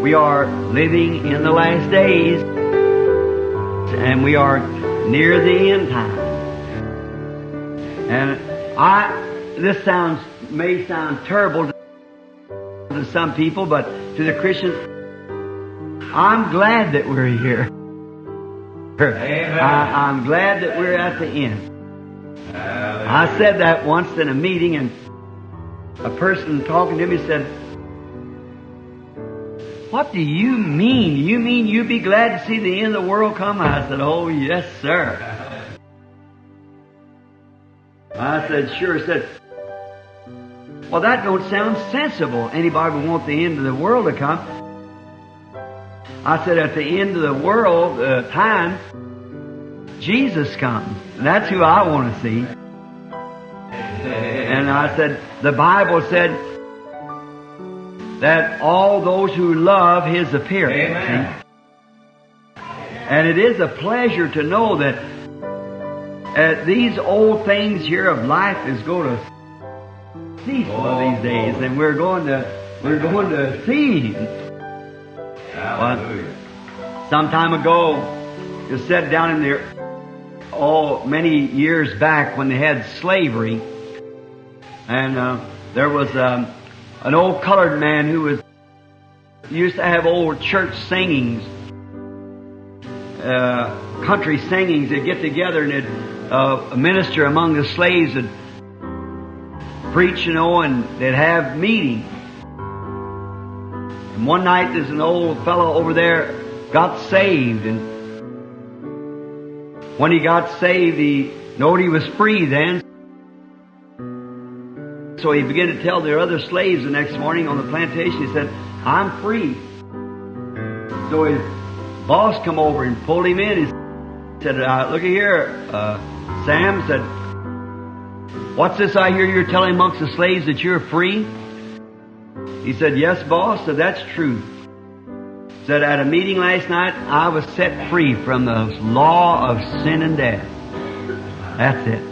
we are living in the last days, and we are near the end time. And this may sound terrible to some people, but to the Christians, I'm glad that we're here. I'm glad that we're at the end. I said that once in a meeting, and a person talking to me said, "What do you mean? You mean you be glad to see the end of the world come?" I said, "Oh, yes, sir." I said, "Sure." I said, "Well, that don't sound sensible. Anybody would want the end of the world to come." I said, "At the end of the world, time, Jesus comes. And that's who I want to see." And I said, the Bible said that all those who love His appearing. Amen. And it is a pleasure to know that these old things here of life is going to cease one of these days, and we're going to see. Well, some time ago, it said down in there, many years back when they had slavery, and there was an old colored man who used to have old church singings, country singings. They'd get together and a minister among the slaves would preach, and they'd have meetings. And one night there's an old fellow over there got saved, and when he got saved, he knowed he was free then. So he began to tell their other slaves the next morning on the plantation. He said, "I'm free." So his boss come over and pulled him in. He said, "Look here, Sam," said, "what's this I hear you're telling amongst the slaves that you're free?" He said, "Yes, boss." Said, "That's true." Said, "At a meeting last night, I was set free from the law of sin and death." That's it.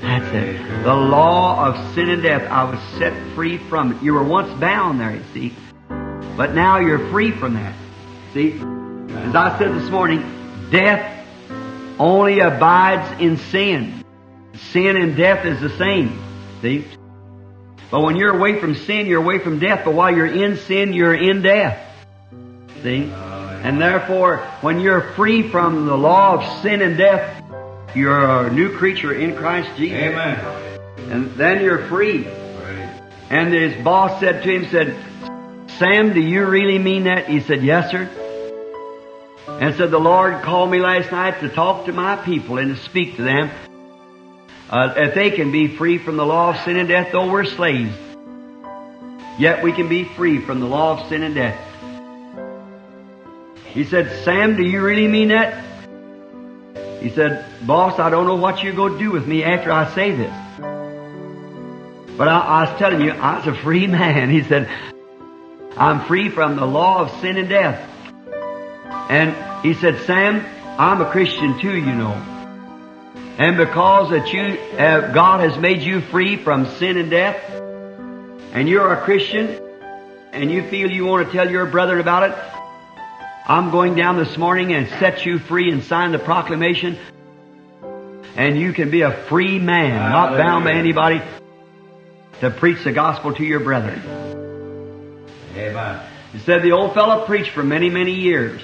That's it. The law of sin and death. I was set free from it. You were once bound there, you see. But now you're free from that. See? As I said this morning, death only abides in sin. Sin and death is the same. See? But when you're away from sin, you're away from death. But while you're in sin, you're in death. See? And therefore, when you're free from the law of sin and death, you're a new creature in Christ Jesus. Amen. And then you're free. And his boss said to him, said, "Sam, do you really mean that?" He said, "Yes, sir." And said, "The Lord called me last night to talk to my people and to speak to them. If they can be free from the law of sin and death, though we're slaves, yet we can be free from the law of sin and death." He said, "Sam, do you really mean that?" He said, "Boss, I don't know what you're going to do with me after I say this. But I was telling you, I was a free man." He said, "I'm free from the law of sin and death." And he said, "Sam, I'm a Christian too, you know. And because that God has made you free from sin and death, and you're a Christian, and you feel you want to tell your brethren about it, I'm going down this morning and set you free and sign the proclamation, and you can be a free man, not bound by anybody, to preach the gospel to your brethren." Amen. He said the old fellow preached for many, many years.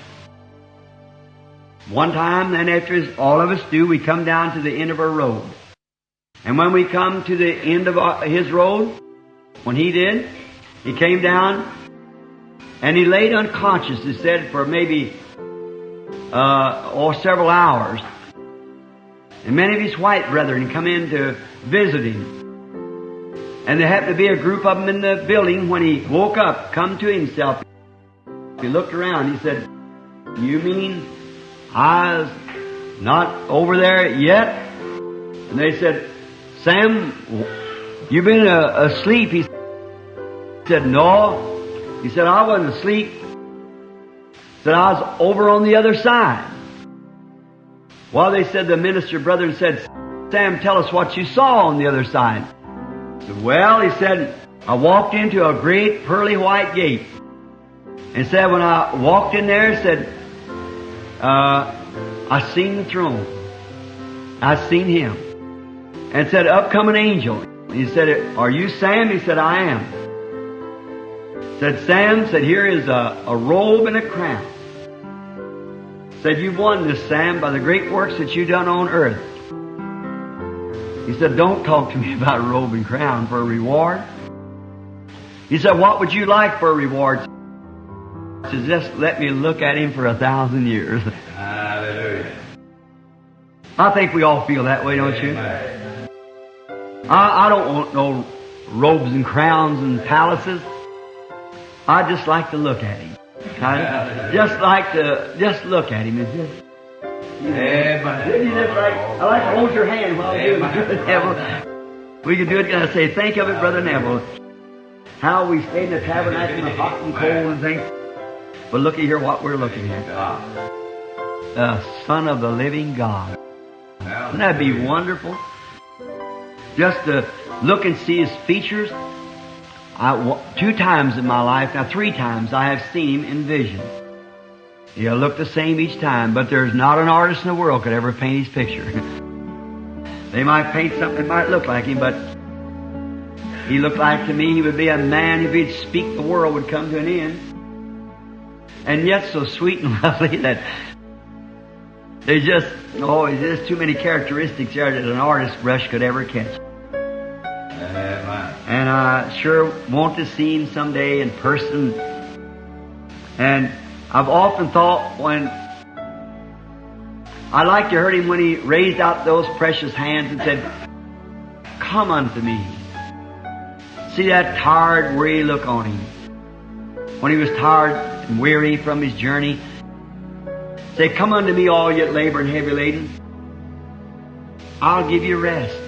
One time, then after all of us do, we come down to the end of our road. And when we come to the end of his road, when he did, he came down and he laid unconscious, he said, for maybe several hours. And many of his white brethren come in to visit him. And there happened to be a group of them in the building. When he woke up, come to himself, he looked around, he said, "You mean I was not over there yet?" And they said, "Sam, you've been asleep." He said, "No." He said, "I wasn't asleep." He said, "I was over on the other side." Well, they said, the minister brother said, "Sam, tell us what you saw on the other side." He said, "Well," he said, "I walked into a great pearly white gate. And said, when I walked in there, it said, I seen the throne. I seen Him. And said, up come an angel. He said, are you Sam? He said, I am. Said, Sam, said, here is a robe and a crown. Said, you've won this, Sam, by the great works that you've done on earth. He said, don't talk to me about a robe and crown for a reward. He said, what would you like for a reward? He said, just let me look at Him for 1,000 years. Hallelujah. I think we all feel that way, don't you? I don't want no robes and crowns and palaces. I just like to look at Him. I just like to look at Him. I like to hold your hand while you do it, Neville. We can do it. I say, think of it, Brother Neville. How we stay in the tabernacle in the hot and cold and things. But look at here what we're looking at. The Son of the living God. Wouldn't that be wonderful? Just to look and see His features. 2 times in my life, now 3 times, I have seen Him in vision. He'll look the same each time, but there's not an artist in the world could ever paint His picture. They might paint something that might look like Him, but He looked like to me He would be a man. If He'd speak, the world would come to an end. And yet so sweet and lovely that there's just too many characteristics there that an artist brush could ever catch. And I sure want to see Him someday in person. And I've often thought when I like to heard Him when He raised out those precious hands and said, come unto me. See that tired, weary look on Him. When He was tired and weary from His journey, say, come unto me all ye that labor and heavy laden. I'll give you rest.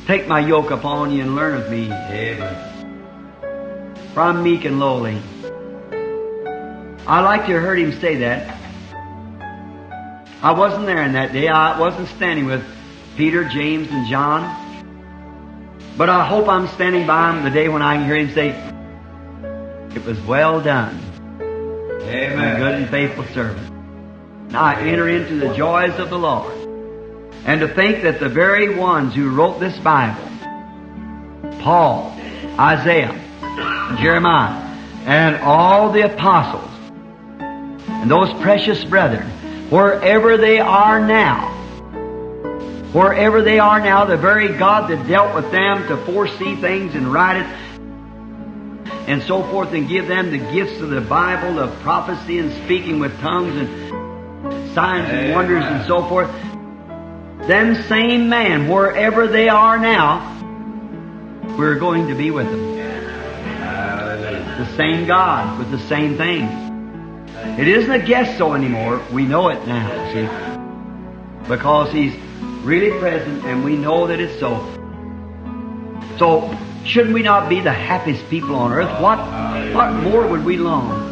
Take my yoke upon you and learn of me. Amen. For I'm meek and lowly. I like to have heard Him say that. I wasn't there in that day. I wasn't standing with Peter, James, and John. But I hope I'm standing by Him the day when I can hear Him say, it was well done. Amen. My good and faithful servant. Now I enter into the joys of the Lord. And to think that the very ones who wrote this Bible, Paul, Isaiah, Jeremiah, and all the apostles, and those precious brethren, wherever they are now, the very God that dealt with them to foresee things and write it, and so forth, and give them the gifts of the Bible, of prophecy and speaking with tongues and signs and wonders and so forth, them same man, wherever they are now, we're going to be with them. The same God with the same things. It isn't a guess so anymore. We know it now, see, because He's really present and we know that it's so. So, shouldn't we not be the happiest people on earth? What more would we long?